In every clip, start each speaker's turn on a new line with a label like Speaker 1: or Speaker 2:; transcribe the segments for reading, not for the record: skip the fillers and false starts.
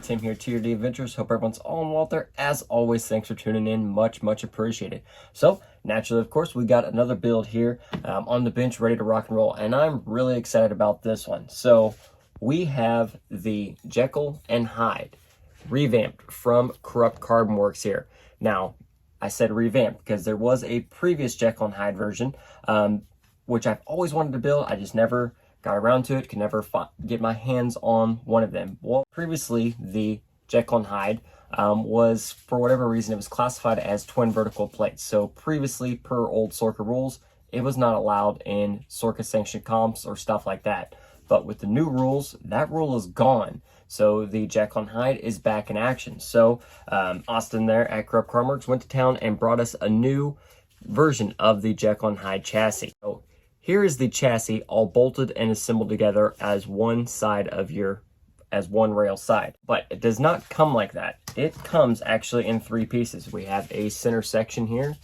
Speaker 1: Tim here, TRD Adventures. Hope everyone's all well there. As always, thanks for tuning in. Much appreciated. So, naturally, of course, we got another build here on the bench ready to rock and roll, and I'm really excited about this one. So, we have the Jekyll and Hyde revamped from Corrupt Carbon Works here. Now, I said revamped because there was a previous Jekyll and Hyde version, which I've always wanted to build. I just never got around to it, could never get my hands on one of them. Well, previously, the Jekyll and Hyde was, for whatever reason, it was classified as twin vertical plates. So previously, per old Sorka rules, it was not allowed in Sorka sanctioned comps or stuff like that. But with the new rules, that rule is gone. So the Jekyll and Hyde is back in action. So Austin there at Corrupt Carbon Works went to town and brought us a new version of the Jekyll and Hyde chassis. So here is the chassis all bolted and assembled together as one side of as one rail side. But it does not come like that. It comes actually in three pieces. We have a center section here,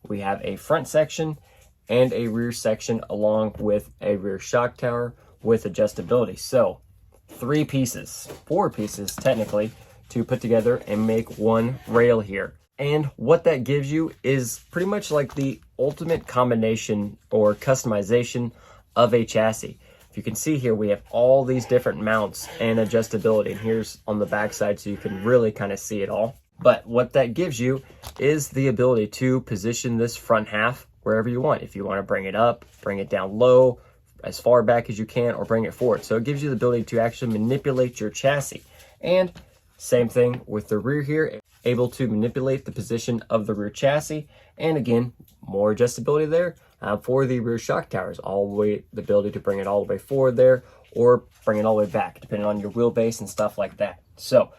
Speaker 1: we have a front section, and a rear section along with a rear shock tower with adjustability. So four pieces technically, to put together and make one rail here. And what that gives you is pretty much like the ultimate combination or customization of a chassis. If you can see here, we have all these different mounts and adjustability. And here's on the back side so you can really kind of see it all. But what that gives you is the ability to position this front half wherever you want. If you want to bring it up, bring it down low, as far back as you can, or bring it forward. So it gives you the ability to actually manipulate your chassis. And same thing with the rear here, able to manipulate the position of the rear chassis. And again, more adjustability there for the rear shock towers, all the way, the ability to bring it all the way forward there, or bring it all the way back, depending on your wheelbase and stuff like that. So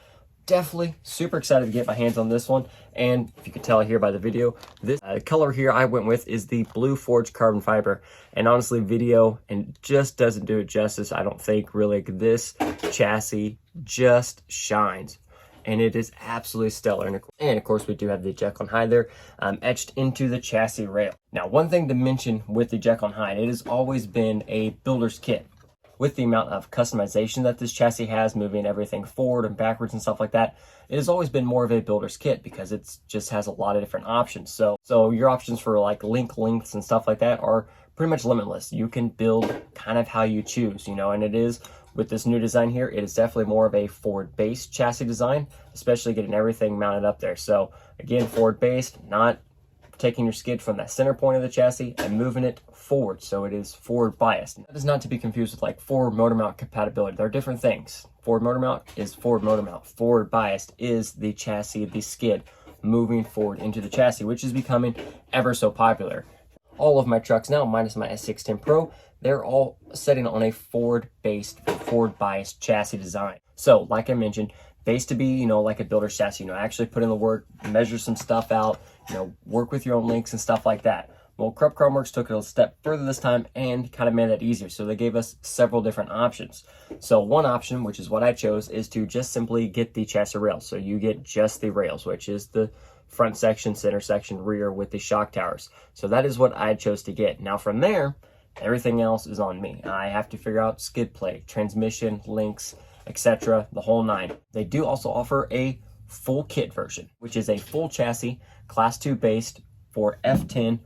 Speaker 1: definitely super excited to get my hands on this one. And if you could tell here by the video, this color here I went with is the blue forged carbon fiber. And honestly, video and just doesn't do it justice. I don't think really. This chassis just shines, and it is absolutely stellar. And of course, we do have the Jekyll and Hyde there etched into the chassis rail. Now, one thing to mention with the Jekyll and Hyde, it has always been a builder's kit. With the amount of customization that this chassis has, moving everything forward and backwards and stuff like that, it has always been more of a builder's kit because it just has a lot of different options. So your options for like lengths and stuff like that are pretty much limitless. You can build kind of how you choose, and it is, with this new design here, it is definitely more of a forward-based chassis design, especially getting everything mounted up there. So again, forward-based, not taking your skid from that center point of the chassis and moving it forward, so it is forward biased. That is not to be confused with like forward motor mount compatibility. They're different things. Forward motor mount is forward motor mount. Forward biased is the chassis, the skid moving forward into the chassis, which is becoming ever so popular. All of my trucks now, minus my S610 Pro, they're all setting on a forward-based, forward-biased chassis design. So, like I mentioned, based to be, like a builder's chassis, actually put in the work, measure some stuff out, work with your own links and stuff like that. Well, Corrupt Carbon Works took it a step further this time and kind of made that easier. So they gave us several different options. So one option, which is what I chose, is to just simply get the chassis rails. So you get just the rails, which is the front section, center section, rear with the shock towers. So that is what I chose to get. Now from there, everything else is on me. I have to figure out skid plate, transmission, links, etc., the whole nine. They do also offer a full kit version, which is a full chassis, class 2 based for F10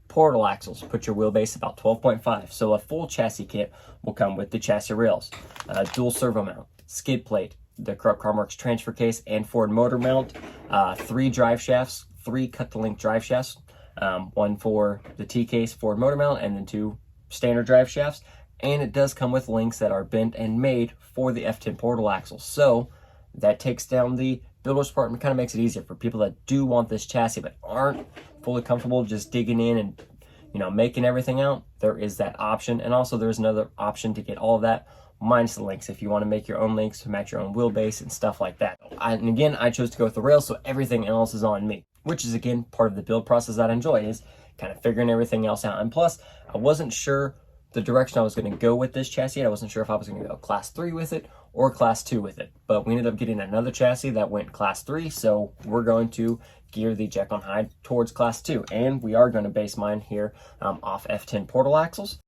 Speaker 1: portal axles. Put your wheelbase about 12.5. So a full chassis kit will come with the chassis rails, dual servo mount, skid plate, the Corrupt Carbon Works transfer case and forward motor mount, 3 drive shafts, 3 cut-to-length drive shafts, one for the T-case forward motor mount, and then 2 standard drive shafts. And it does come with links that are bent and made for the F10 portal axles. So that takes down the builder's part and kind of makes it easier for people that do want this chassis but aren't fully comfortable just digging in and making everything out. There is that option. And also there's another option to get all of that minus the links if you want to make your own links to match your own wheelbase and stuff like that. And again, I chose to go with the rails, so everything else is on me, which is again part of the build process that I enjoy, is kind of figuring everything else out. And plus, I wasn't sure the direction I was going to go with this chassis. I wasn't sure if I was going to go class 3 with it or class 2 with it, but we ended up getting another chassis that went class 3, so we're going to gear the Jekyll and Hyde towards class 2, and we are going to base mine here off F10 portal axles.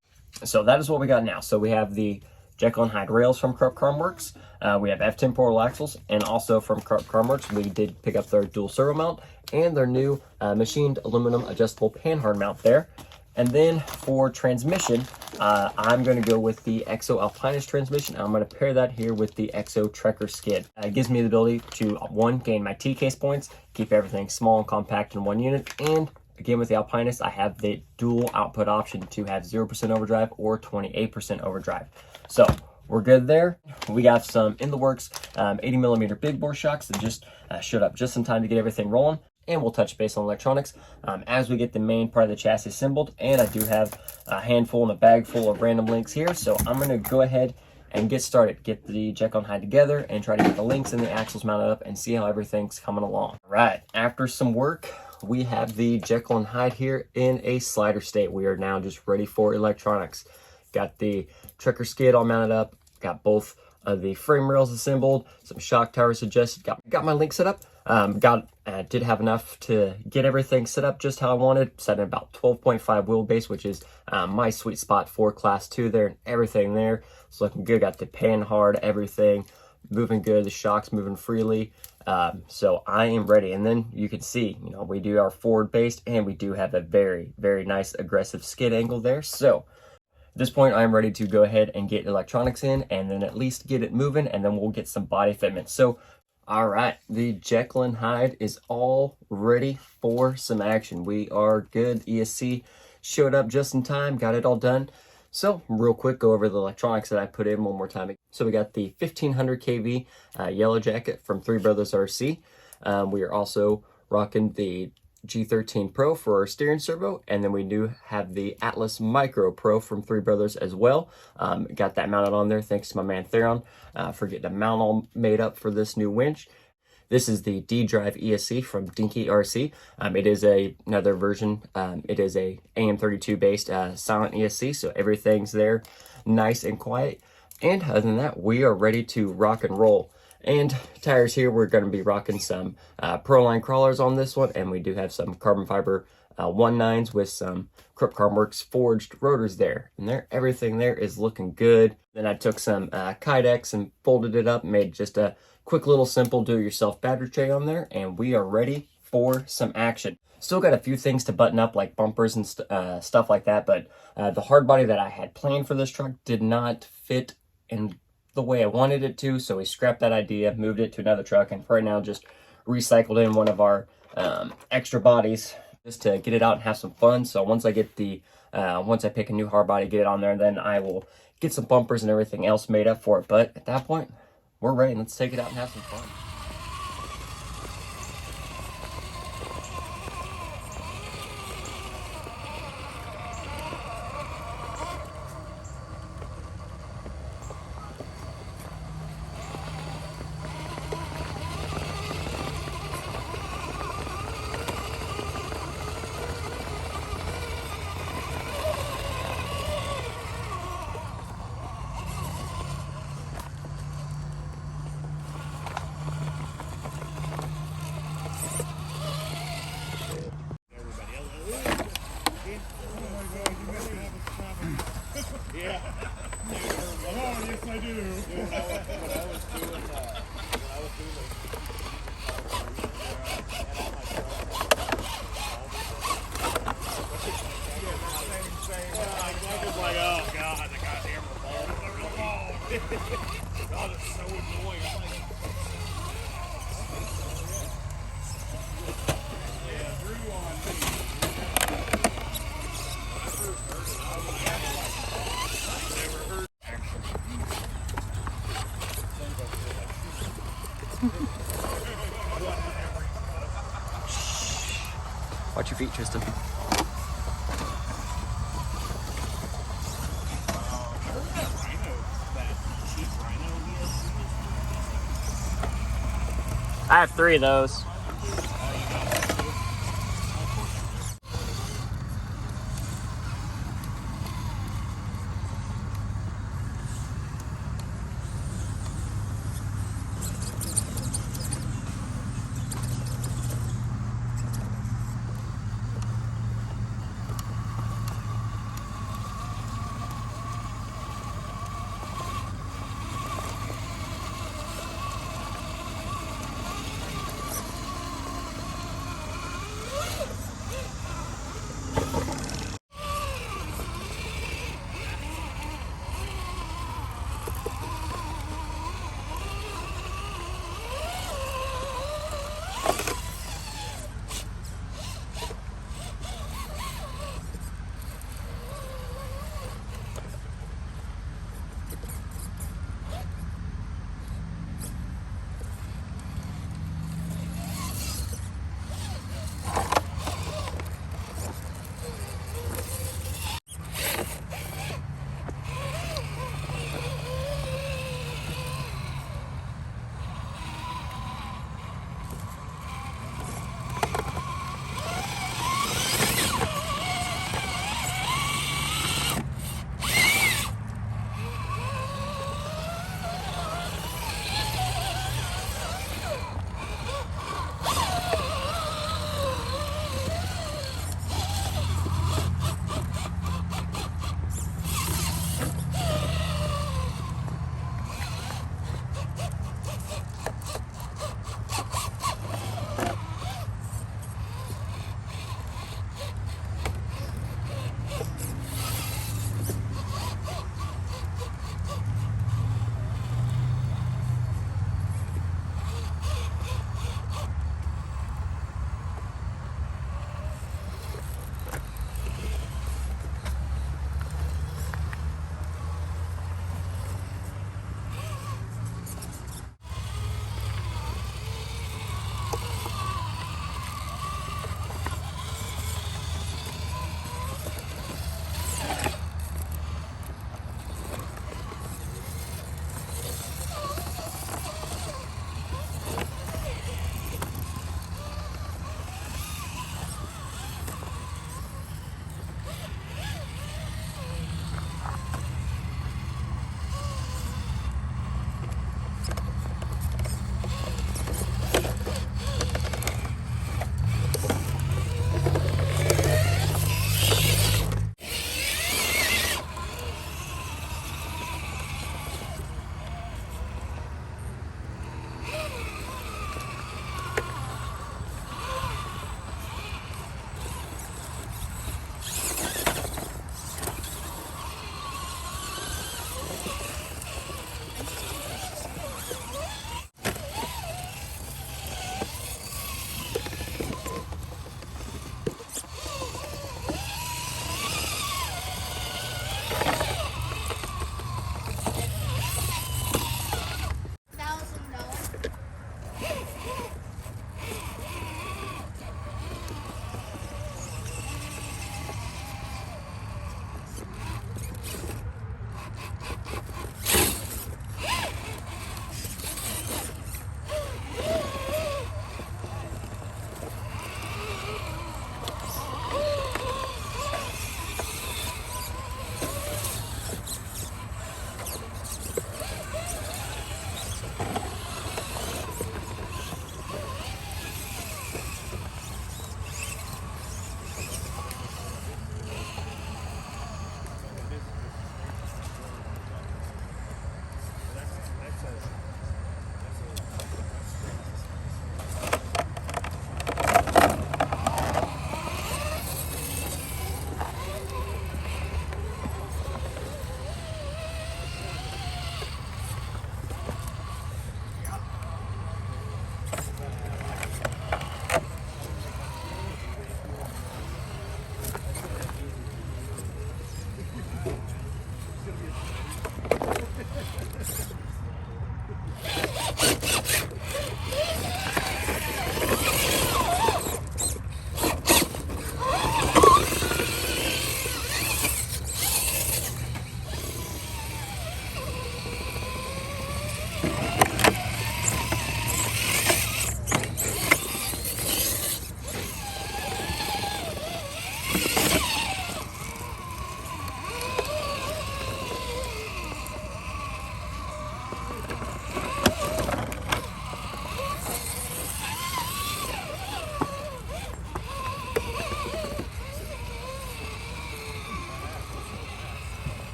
Speaker 1: So that is what we got now. So we have the Jekyll Hyde rails from Works. We have F10 Pro axles, and also from Works, we did pick up their dual servo mount and their new machined aluminum adjustable panhard mount there. And then for transmission, I'm going to go with the Exo Alpinist transmission. I'm going to pair that here with the Exo Trekker skid. It gives me the ability to, one, gain my T-case points, keep everything small and compact in one unit, and again, with the Alpinist, I have the dual output option to have 0% overdrive or 28% overdrive. So we're good there. We got some in the works 80mm big bore shocks that just showed up just in time to get everything rolling. And we'll touch base on electronics as we get the main part of the chassis assembled. And I do have a handful and a bag full of random links here. So I'm going to go ahead and get started, get the Jekyll Hyde together and try to get the links and the axles mounted up and see how everything's coming along. All right, after some work, we have the Jekyll Hyde here in a slider state. We are now just ready for electronics. Got the Trekker skid all mounted up, got both of the frame rails assembled, some shock towers adjusted, got my link set up. Did have enough to get everything set up just how I wanted, set in about 12.5 wheelbase, which is my sweet spot for class 2 there, and everything there. It's looking good, got the panhard, everything moving good, the shocks moving freely. So I am ready. And then you can see, we do our forward based and we do have a very, very nice aggressive skid angle there. So at this point, I'm ready to go ahead and get electronics in and then at least get it moving, and then we'll get some body fitment. So, all right, the Jekyll Hyde is all ready for some action. We are good. ESC showed up just in time, got it all done. So real quick, go over the electronics that I put in one more time. So we got the 1500 kV yellow jacket from Three Brothers RC. We are also rocking the G13 Pro for our steering servo, and then we do have the Atlas Micro Pro from Three Brothers as well. Got that mounted on there thanks to my man Theron for getting a mount all made up for this new winch. This is the D-Drive ESC from Jekyll RC. It is another version. It is a AM32 based silent ESC, so everything's there nice and quiet. And other than that, we are ready to rock and roll. And tires here, we're going to be rocking some Proline crawlers on this one, and we do have some carbon fiber 1.9s with some Works forged rotors there. And everything there is looking good. Then I took some Kydex and folded it up, made just a quick little simple do-it-yourself battery tray on there, and we are ready for some action. Still got a few things to button up, like bumpers and stuff like that, but the hard body that I had planned for this truck did not fit in the way I wanted it to, so we scrapped that idea, moved it to another truck, and right now just recycled in one of our extra bodies just to get it out and have some fun. So once I get once I pick a new hard body, get it on there, then I will get some bumpers and everything else made up for it. But at that point, we're ready. Let's take it out and have some fun.
Speaker 2: Yeah. Oh, yes, I do. When I was doing I was like, oh God, the goddamn revolver. God, it's so annoying. Yeah, Drew on me.
Speaker 1: Watch your feet, Tristan. I have 3 of those.